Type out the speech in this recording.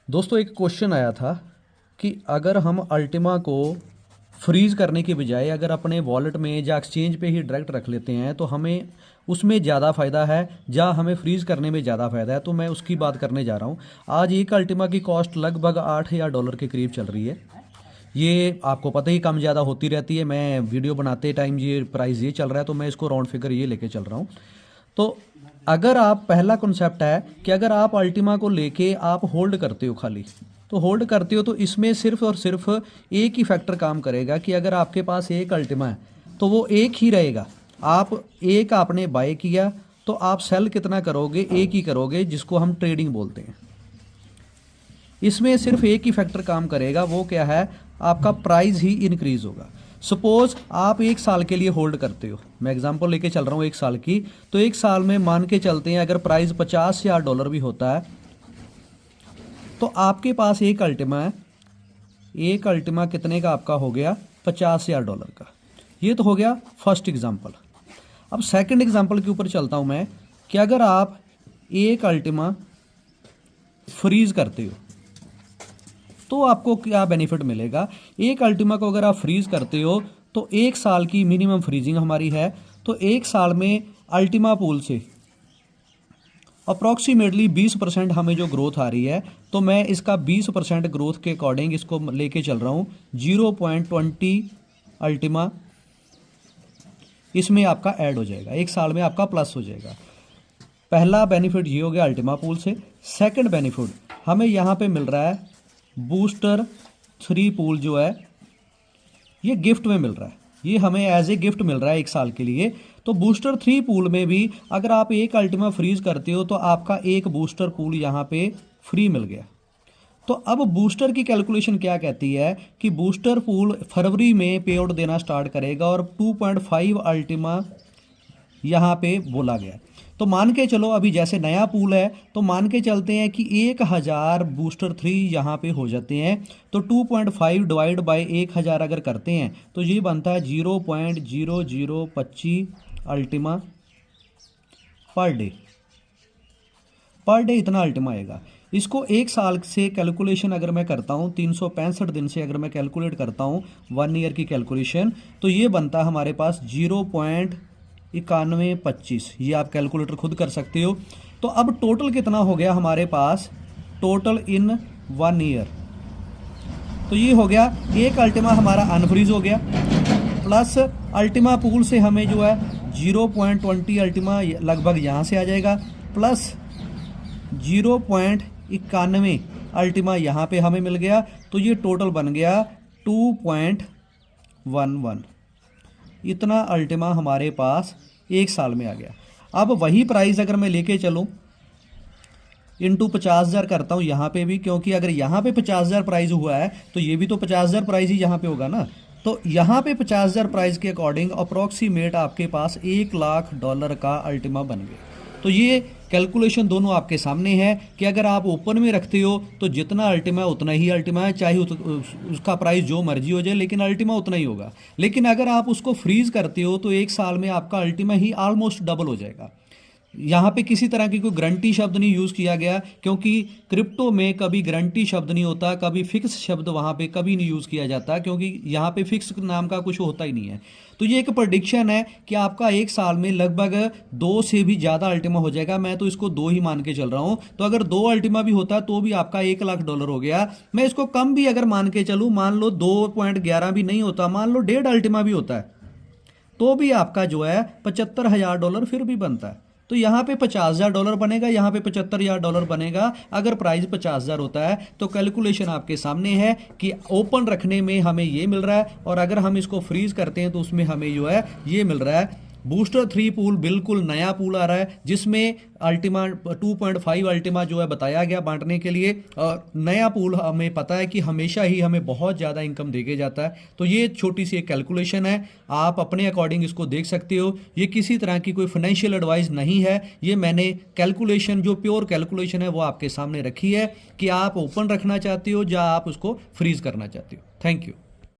दोस्तों एक क्वेश्चन आया था कि अगर हम अल्टीमा को फ्रीज़ करने के बजाय अगर अपने वॉलेट में या एक्सचेंज पे ही डायरेक्ट रख लेते हैं तो हमें उसमें ज़्यादा फ़ायदा है या हमें फ्रीज़ करने में ज़्यादा फ़ायदा है। तो मैं उसकी बात करने जा रहा हूँ। आज एक अल्टीमा की कॉस्ट लगभग $8,000 के करीब चल रही है। ये आपको पता ही कम ज़्यादा होती रहती है। मैं वीडियो बनाते टाइम ये प्राइस ये चल रहा है तो मैं इसको राउंड फिगर ये लेके चल रहा हूँ। तो अगर आप पहला कॉन्सेप्ट है कि अगर आप अल्टीमा को लेके आप होल्ड करते हो खाली तो होल्ड करते हो तो इसमें सिर्फ और सिर्फ एक ही फैक्टर काम करेगा कि अगर आपके पास एक अल्टीमा है तो वो एक ही रहेगा। आप एक आपने बाय किया तो आप सेल कितना करोगे, एक ही करोगे, जिसको हम ट्रेडिंग बोलते हैं। इसमें सिर्फ एक ही फैक्टर काम करेगा, वो क्या है, आपका प्राइस ही इंक्रीज होगा। सपोज आप एक साल के लिए होल्ड करते हो, मैं एग्जांपल लेके चल रहा हूँ एक साल की, तो एक साल में मान के चलते हैं अगर प्राइस $50,000 भी होता है तो आपके पास एक अल्टीमा है। एक अल्टीमा कितने का आपका हो गया, $50,000 का। ये तो हो गया फर्स्ट एग्जांपल। अब सेकंड एग्जांपल के ऊपर चलता हूँ मैं कि अगर आप एक अल्टीमा फ्रीज करते हो तो आपको क्या बेनिफिट मिलेगा। एक अल्टीमा को अगर आप फ्रीज करते हो तो एक साल की मिनिमम फ्रीजिंग हमारी है, तो एक साल में अल्टीमा पूल से अप्रॉक्सीमेटली 20% हमें जो ग्रोथ आ रही है, तो मैं इसका 20% ग्रोथ के अकॉर्डिंग इसको लेके चल रहा हूँ 0.20 अल्टीमा इसमें आपका ऐड हो जाएगा, एक साल में आपका प्लस हो जाएगा। पहला बेनिफिट ये हो गया अल्टीमा पूल से। सेकंड बेनिफिट हमें यहाँ पे मिल रहा है बूस्टर 3 पूल जो है ये गिफ्ट में मिल रहा है, ये हमें एज ए गिफ्ट मिल रहा है एक साल के लिए। तो बूस्टर 3 पूल में भी अगर आप एक अल्टीमा फ्रीज करते हो तो आपका एक बूस्टर पूल यहाँ पे फ्री मिल गया। तो अब बूस्टर की कैलकुलेशन क्या कहती है कि बूस्टर पूल फरवरी में पे आउट देना स्टार्ट करेगा और 2.5 अल्टीमा यहाँ पे बोला गया। तो मान के चलो अभी जैसे नया पूल है तो मान के चलते हैं कि 1000 बूस्टर 3 यहाँ पे हो जाते हैं, तो 2.5 डिवाइड बाई 1000 अगर करते हैं तो ये बनता है 0.0025 Ultima per day. Per day इतना अल्टीमा आएगा। इसको एक साल से कैलकुलेशन अगर मैं करता हूँ, 365 दिन से अगर मैं कैलकुलेट करता हूँ 1 ईयर की कैलकुलेशन, तो ये बनता है हमारे पास 0.9125। ये आप कैलकुलेटर खुद कर सकते हो। तो अब टोटल कितना हो गया हमारे पास, टोटल इन 1 ईयर, तो ये हो गया एक अल्टीमा हमारा अनफ्रीज हो गया, प्लस अल्टीमा पूल से हमें जो है 0.20 अल्टीमा लगभग यहाँ से आ जाएगा, प्लस 0.91 अल्टीमा यहाँ पे हमें मिल गया, तो ये टोटल बन गया 2.11। इतना अल्टीमा हमारे पास एक साल में आ गया। अब वही प्राइस अगर मैं लेके चलूँ इंटू 50,000 करता हूँ यहाँ पे भी, क्योंकि अगर यहाँ पे 50,000 प्राइस हुआ है तो ये भी तो 50,000 प्राइस ही यहाँ पे होगा ना। तो यहाँ पे 50,000 प्राइस के अकॉर्डिंग अप्रॉक्सीमेट आपके पास $1,00,000 का अल्टीमा बन गया। तो ये कैलकुलेशन दोनों आपके सामने है कि अगर आप ओपन में रखते हो तो जितना अल्टीमा है उतना ही अल्टीमा है, चाहे उसका प्राइस जो मर्जी हो जाए, लेकिन अल्टीमा उतना ही होगा। लेकिन अगर आप उसको फ्रीज करते हो तो एक साल में आपका अल्टीमा ही ऑलमोस्ट डबल हो जाएगा। यहाँ पे किसी तरह की कोई गारंटी शब्द नहीं यूज़ किया गया, क्योंकि क्रिप्टो में कभी गारंटी शब्द नहीं होता, कभी फिक्स शब्द वहाँ पे कभी नहीं यूज़ किया जाता, क्योंकि यहाँ पे फिक्स नाम का कुछ होता ही नहीं है। तो ये एक प्रेडिक्शन है कि आपका एक साल में लगभग 2 से भी ज़्यादा अल्टीमा हो जाएगा। मैं तो इसको 2 ही मान के चल रहा हूँ। तो अगर 2 अल्टीमा भी होता तो भी आपका $1,00,000 हो गया। मैं इसको कम भी अगर मान के चलूँ, मान लो 2.11 भी नहीं होता, मान लो 1.5 अल्टीमा भी होता है, तो भी आपका जो है $75,000 फिर भी बनता है। तो यहाँ पे $50,000 बनेगा, यहाँ पे $75,000 बनेगा अगर प्राइस 50,000 होता है। तो कैलकुलेशन आपके सामने है कि ओपन रखने में हमें ये मिल रहा है, और अगर हम इसको फ्रीज करते हैं तो उसमें हमें जो है ये मिल रहा है। बूस्टर 3 पूल बिल्कुल नया पूल आ रहा है जिसमें अल्टीमा 2.5 अल्टीमा जो है बताया गया बांटने के लिए, और नया पूल हमें पता है कि हमेशा ही हमें बहुत ज़्यादा इनकम देके जाता है। तो ये छोटी सी एक कैलकुलेशन है, आप अपने अकॉर्डिंग इसको देख सकते हो। ये किसी तरह की कोई फाइनेंशियल एडवाइस नहीं है, ये मैंने कैलकुलेशन जो प्योर कैलकुलेशन है वो आपके सामने रखी है कि आप ओपन रखना चाहते हो या आप उसको फ्रीज करना चाहते हो। Thank you.